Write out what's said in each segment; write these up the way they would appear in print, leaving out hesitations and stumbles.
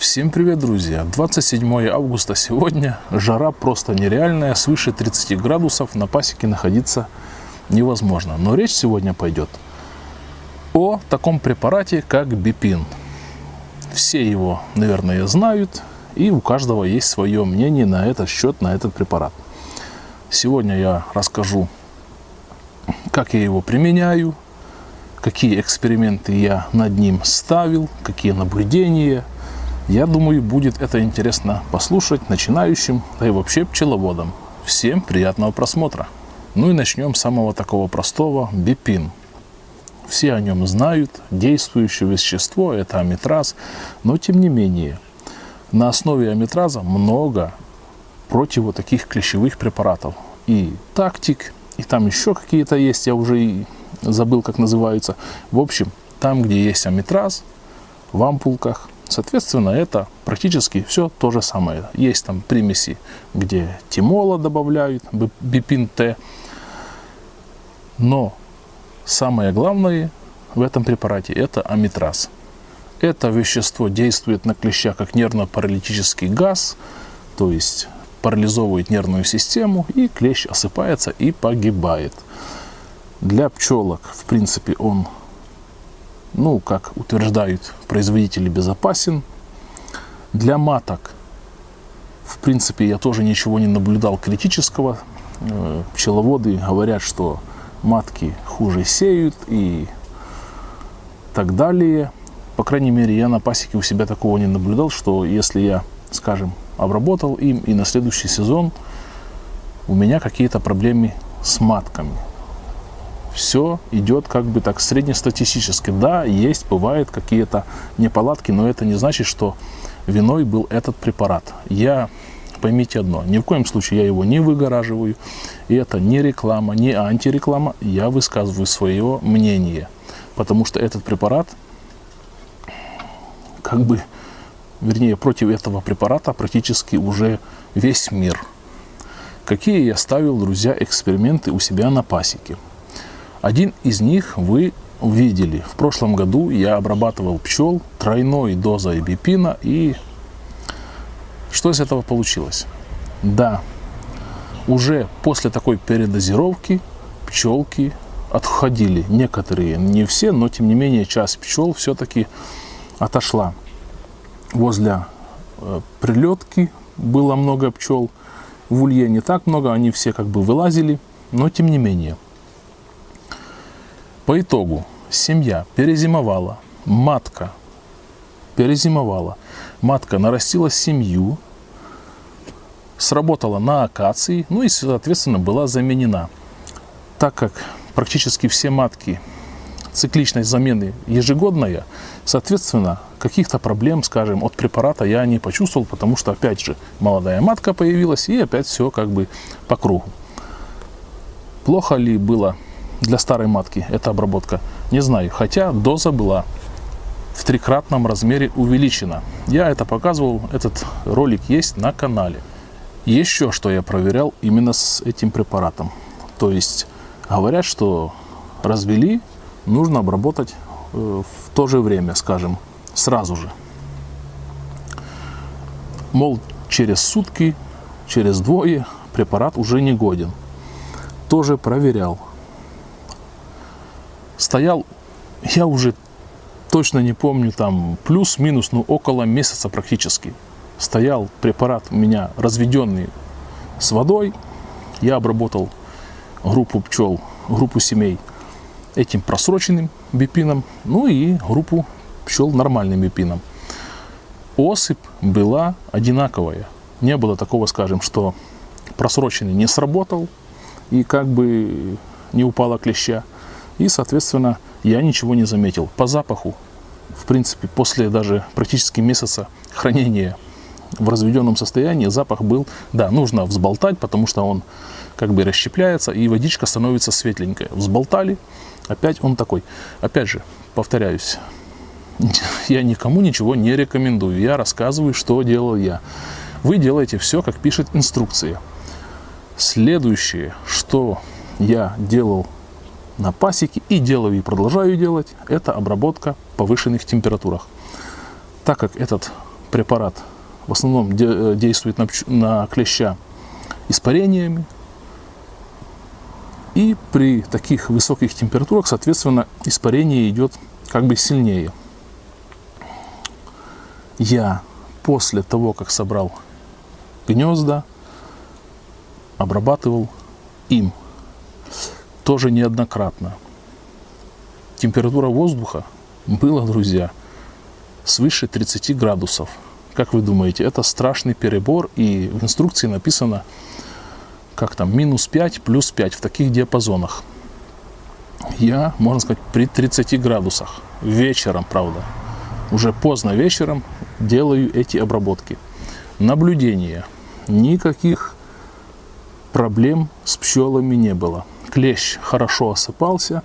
Всем привет, друзья! 27 августа сегодня. Жара просто нереальная, свыше 30 градусов, на пасеке находиться невозможно. Но речь сегодня пойдет о таком препарате, как Бипин. Все его, наверное, знают, и у каждого есть свое мнение на этот счет, на этот препарат. Сегодня я расскажу, как я его применяю, какие эксперименты я над ним ставил, какие наблюдения. Я думаю, будет это интересно послушать начинающим, да и вообще пчеловодам. Всем приятного просмотра. Ну и начнем с самого такого простого – Бипин. Все о нем знают, действующее вещество – это амитраз, но тем не менее, на основе амитраза много таких клещевых препаратов. И тактик, и там еще какие-то есть, я уже и забыл, как называются. В общем, там, где есть амитраз, в ампулках, соответственно, это практически все то же самое. Есть там примеси, где тимола добавляют, Бипин-Т. Но самое главное в этом препарате – это амитраз. Это вещество действует на клеща как нервно-паралитический газ, то есть парализовывает нервную систему, и клещ осыпается и погибает. Для пчелок, в принципе, он, как утверждают производители, безопасен. Для маток, в принципе, я тоже ничего не наблюдал критического. Пчеловоды говорят, что матки хуже сеют и так далее. По крайней мере, я на пасеке у себя такого не наблюдал, что если я, скажем, обработал им, и на следующий сезон у меня какие-то проблемы с матками. Все идет как бы так среднестатистически. Да, бывают какие-то неполадки, но это не значит, что виной был этот препарат. Поймите одно, ни в коем случае я его не выгораживаю, и это не реклама, не антиреклама, я высказываю свое мнение, потому что этот препарат, против этого препарата практически уже весь мир. Какие я ставил, друзья, эксперименты у себя на пасеке? Один из них вы видели. В прошлом году я обрабатывал пчел тройной дозой бипина, и что из этого получилось? Да, уже после такой передозировки пчелки отходили. Некоторые, не все, но тем не менее часть пчел все-таки отошла. Возле прилетки было много пчел, в улье не так много, они все вылазили, но тем не менее. По итогу семья перезимовала, матка перезимовала, матка нарастила семью, сработала на акации, и, соответственно, была заменена. Так как практически все матки цикличной замены ежегодная, соответственно, каких-то проблем, скажем, от препарата я не почувствовал, потому что, опять же, молодая матка появилась, и опять все по кругу. Плохо ли было для старой матки эта обработка? Не знаю, хотя доза была в 3-кратном размере увеличена. Я это показывал, этот ролик есть на канале. Еще что я проверял именно с этим препаратом. То есть говорят, что развели, нужно обработать в то же время, скажем, сразу же. Мол, через сутки, через двое препарат уже не годен. Тоже проверял. Стоял, я уже точно не помню, плюс-минус, около месяца практически. Стоял препарат у меня разведенный с водой. Я обработал группу пчел, группу семей этим просроченным бипином, и группу пчел нормальным бипином. Осыпь была одинаковая. Не было такого, скажем, что просроченный не сработал и не упала клеща. И, соответственно, я ничего не заметил. По запаху, в принципе, после даже практически месяца хранения в разведенном состоянии, запах был, нужно взболтать, потому что он расщепляется, и водичка становится светленькая. Взболтали, опять он такой. Опять же, повторяюсь, я никому ничего не рекомендую. Я рассказываю, что делал я. Вы делаете все, как пишет инструкция. Следующее, что я делал на пасеке и делаю и продолжаю делать, это обработка в повышенных температурах. Так как этот препарат в основном действует на клеща испарениями. И при таких высоких температурах, соответственно, испарение идет как бы сильнее. Я после того, как собрал гнезда, обрабатывал им тоже неоднократно. Температура воздуха была, друзья, свыше 30 градусов. Как вы думаете, это страшный перебор, и в инструкции написано, как там, -5, +5 в таких диапазонах. Я, можно сказать, при 30 градусах, вечером, правда, уже поздно вечером делаю эти обработки. Наблюдение. Никаких проблем с пчелами не было. Клещ хорошо осыпался,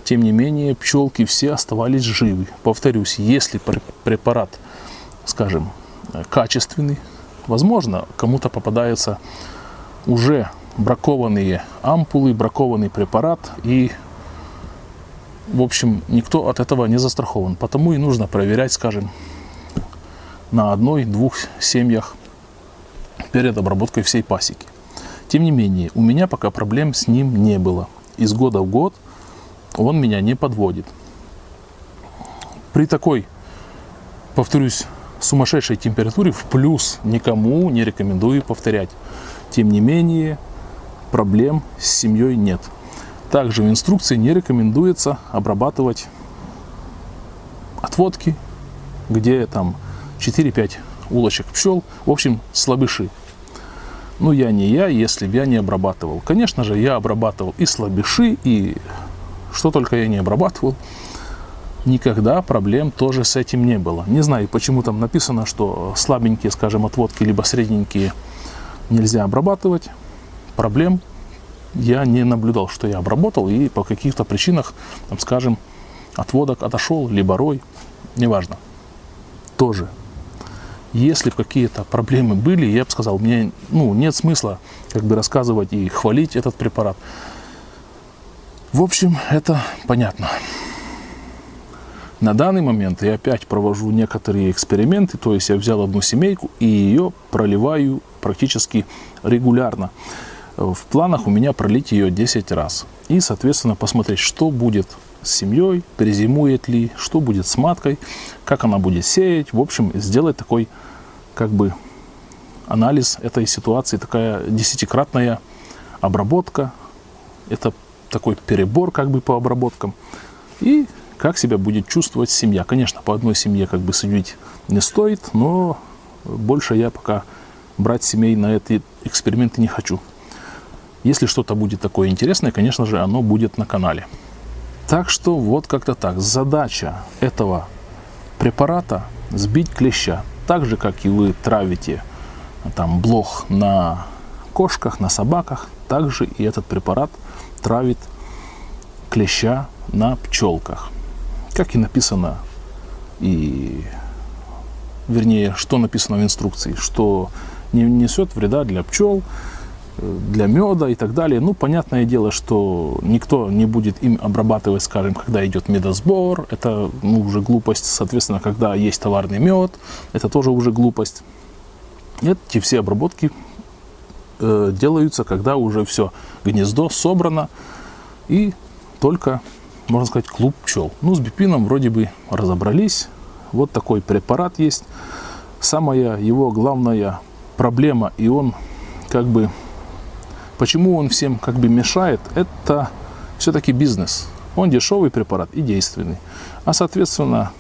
тем не менее пчелки все оставались живы. Повторюсь, если препарат, скажем, качественный, возможно, кому-то попадаются уже бракованные ампулы, бракованный препарат, и, в общем, никто от этого не застрахован. Потому и нужно проверять, скажем, на 1-2 семьях перед обработкой всей пасеки. Тем не менее, у меня пока проблем с ним не было. Из года в год он меня не подводит. При такой, повторюсь, сумасшедшей температуре в плюс никому не рекомендую повторять. Тем не менее, проблем с семьей нет. Также в инструкции не рекомендуется обрабатывать отводки, где там 4-5 улочек пчел, в общем, слабыши. Ну, я не я, если бы я не обрабатывал. Конечно же, я обрабатывал и слабыши, и что только я не обрабатывал. Никогда проблем тоже с этим не было. Не знаю, почему там написано, что слабенькие, скажем, отводки, либо средненькие нельзя обрабатывать. Проблем я не наблюдал, что я обработал, и по каких-то причинах, там, скажем, отводок отошел, либо рой, неважно. Тоже. Если бы какие-то проблемы были, я бы сказал, мне нет смысла как бы рассказывать и хвалить этот препарат. В общем, это понятно. На данный момент я опять провожу некоторые эксперименты, то есть я взял одну семейку и ее проливаю практически регулярно. В планах у меня пролить ее 10 раз. И, соответственно, посмотреть, что будет с семьей, перезимует ли, что будет с маткой, как она будет сеять. В общем, сделать такой как бы анализ этой ситуации, такая 10-кратная обработка. Это такой перебор как бы по обработкам. И как себя будет чувствовать семья. Конечно, по одной семье как бы судить не стоит, но больше я пока брать семей на эти эксперименты не хочу. Если что-то будет такое интересное, конечно же, оно будет на канале. Так что вот как-то так. Задача этого препарата – сбить клеща. Так же, как и вы травите там блох на кошках, на собаках, также и этот препарат травит клеща на пчелках. Как и написано, вернее, что написано в инструкции, что не несет вреда для пчел, для меда и так далее. Ну, понятное дело, что никто не будет им обрабатывать, скажем, когда идет медосбор, это уже глупость. Соответственно, когда есть товарный мед, это тоже уже глупость. Эти все обработки делаются, когда уже все, гнездо собрано и только, можно сказать, клуб пчел. Ну, с бипином вроде бы разобрались. Вот такой препарат есть. Самая его главная проблема, и он как бы, почему он всем как бы мешает, это все-таки бизнес. Он дешевый препарат и действенный. А соответственно,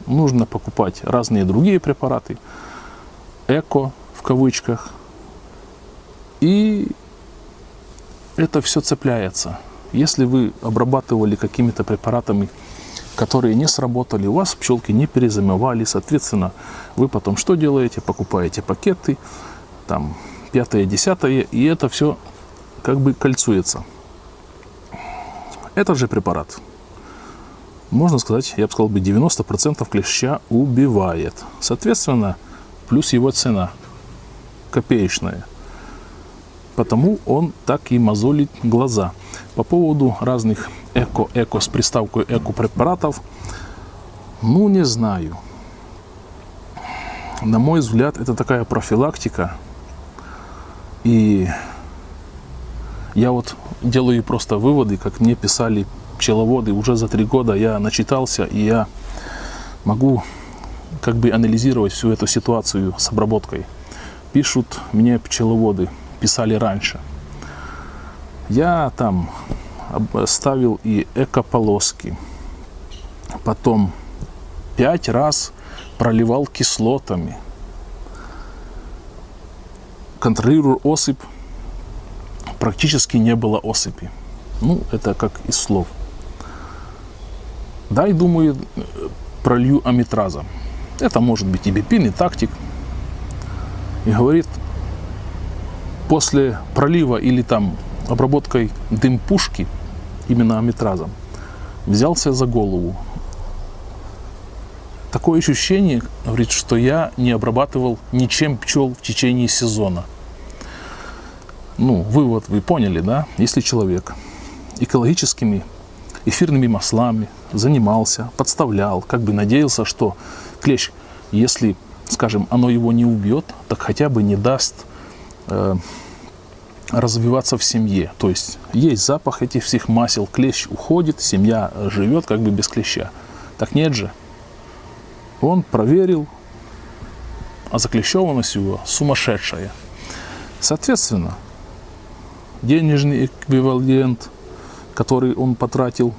нужно покупать разные другие препараты, эко в кавычках. И это все цепляется. Если вы обрабатывали какими-то препаратами, которые не сработали, у вас пчелки не перезимовали, соответственно, вы потом что делаете? Покупаете пакеты, там, 5-е, 10-е, и это все как бы кольцуется. Этот же препарат, можно сказать, я бы сказал, 90% клеща убивает. Соответственно, плюс его цена копеечная. Потому он так и мозолит глаза. По поводу разных эко с приставкой эко препаратов, ну, не знаю. на мой взгляд, это такая профилактика. И я вот делаю просто выводы, как мне писали пчеловоды. Уже за 3 года я начитался, и я могу как бы анализировать всю эту ситуацию с обработкой. Пишут мне пчеловоды, писали раньше. Я там ставил и экополоски. Потом 5 раз проливал кислотами. Контролирую осыпь. Практически не было осыпи. Ну, это как из слов. Да, и думаю, пролью амитраза. Это может быть и бипин, и тактик. И говорит, после пролива или там обработкой дым-пушки, именно амитразом, взялся за голову. Такое ощущение, говорит, что я не обрабатывал ничем пчел в течение сезона. Ну, вывод вы поняли, да? Если человек экологическими эфирными маслами занимался, подставлял, как бы надеялся, что клещ, если, скажем, оно его не убьет, так хотя бы не даст развиваться в семье. То есть есть запах этих всех масел, клещ уходит, семья живет как бы без клеща. Так нет же. Он проверил, а заклещеванность его сумасшедшая. Соответственно, денежный эквивалент, который он потратил,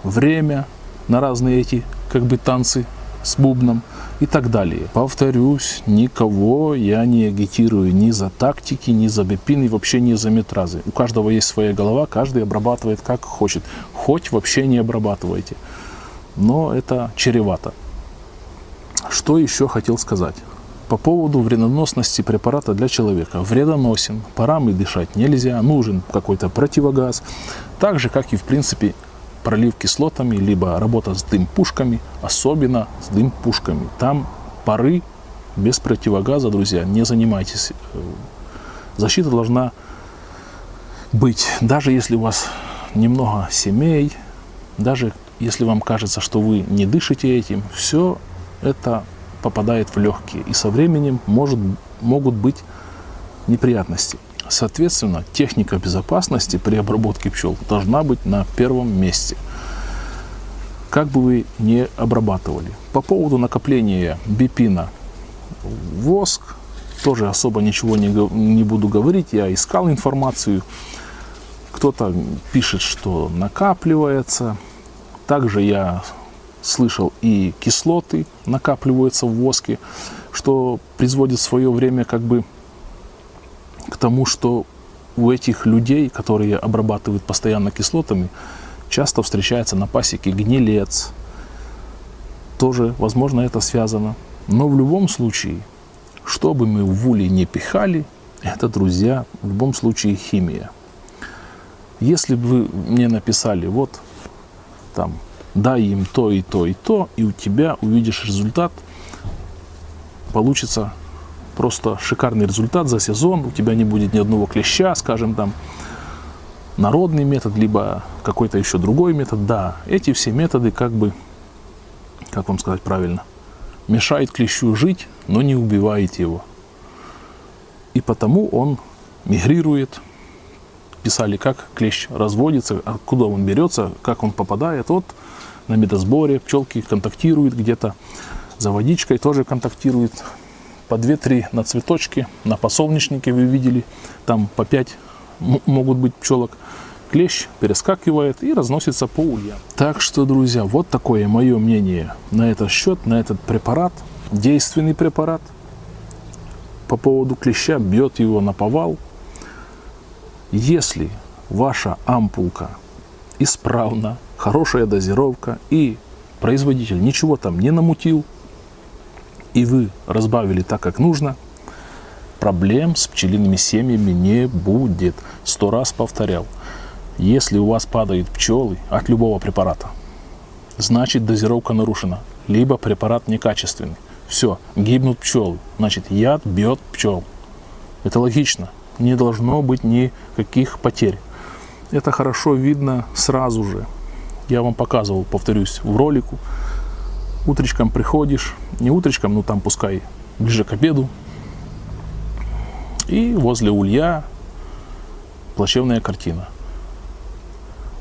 время на разные эти как бы танцы с бубном и так далее. Повторюсь, никого я не агитирую ни за тактики, ни за бипин и вообще не за метразы. У каждого есть своя голова, каждый обрабатывает как хочет. Хоть вообще не обрабатывайте. Но это чревато. Что еще хотел сказать? По поводу вредоносности препарата для человека. Вредоносен, парами дышать нельзя, нужен какой-то противогаз. Так же, как и в принципе пролив кислотами, либо работа с дым-пушками, особенно с дым-пушками. Там пары без противогаза, друзья, не занимайтесь. Защита должна быть. Даже если у вас немного семей, даже если вам кажется, что вы не дышите этим, все это попадает в легкие. И со временем могут быть неприятности. Соответственно, техника безопасности при обработке пчел должна быть на первом месте. Как бы вы ни обрабатывали. По поводу накопления бипина в воск, тоже особо ничего не буду говорить. Я искал информацию. Кто-то пишет, что накапливается. Также я слышал, и кислоты накапливаются в воске, что производит в свое время как бы к тому, что у этих людей, которые обрабатывают постоянно кислотами, часто встречается на пасеке гнилец. Тоже, возможно, это связано. Но в любом случае, что бы мы в улей не пихали, это, друзья, в любом случае химия. Если бы вы мне написали, вот там, дай им то и то и то, и у тебя увидишь результат, получится просто шикарный результат за сезон, у тебя не будет ни одного клеща, скажем, там, народный метод, либо какой-то еще другой метод. Да, эти все методы, как бы, как вам сказать правильно, мешают клещу жить, но не убивает его. И потому он мигрирует. Писали, как клещ разводится, откуда он берется, как он попадает. Вот на медосборе пчелки контактируют где-то, за водичкой тоже контактируют. По 2-3 на цветочке, на подсолнечнике вы видели, там по 5 могут быть пчелок. Клещ перескакивает и разносится по ульям. Так что, друзья, вот такое мое мнение на этот счет, на этот препарат. Действенный препарат. По поводу клеща, бьет его наповал. Если ваша ампулка исправна, хорошая дозировка и производитель ничего там не намутил, и вы разбавили так, как нужно, проблем с пчелиными семьями не будет. 100 раз повторял. Если у вас падают пчелы от любого препарата, значит дозировка нарушена, либо препарат некачественный. Все, гибнут пчелы, значит яд бьет пчел. Это логично. Не должно быть никаких потерь. Это хорошо видно сразу же. Я вам показывал, повторюсь, в ролику. Утречком приходишь, не утречком, ну там пускай ближе к обеду. И возле улья плачевная картина.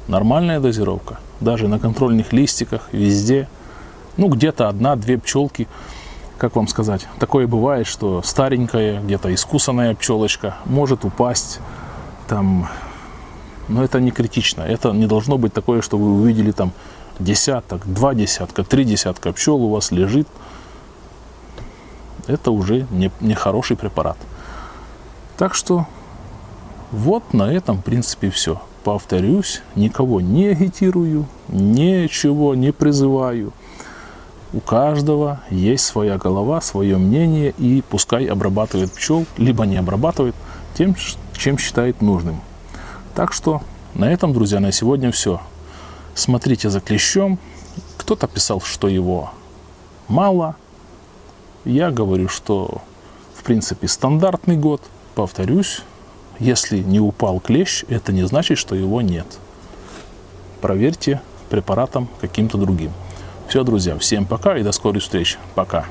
Нормальная дозировка. Даже на контрольных листиках, везде. Ну, где-то 1-2 пчелки. Как вам сказать? Такое бывает, что старенькая, где-то искусанная пчелочка может упасть. Там. Но это не критично. Это не должно быть такое, что вы увидели там десяток, 2 десятка, 3 десятка пчел у вас лежит. Это уже не хороший препарат. Так что вот на этом, в принципе, все. Повторюсь, никого не агитирую, ничего не призываю. У каждого есть своя голова, свое мнение, и пускай обрабатывает пчел, либо не обрабатывает тем, чем считает нужным. Так что на этом, друзья, на сегодня все. Смотрите за клещом. Кто-то писал, что его мало. Я говорю, что в принципе стандартный год. Повторюсь, если не упал клещ, это не значит, что его нет. Проверьте препаратом каким-то другим. Все, друзья, всем пока и до скорых встреч. Пока.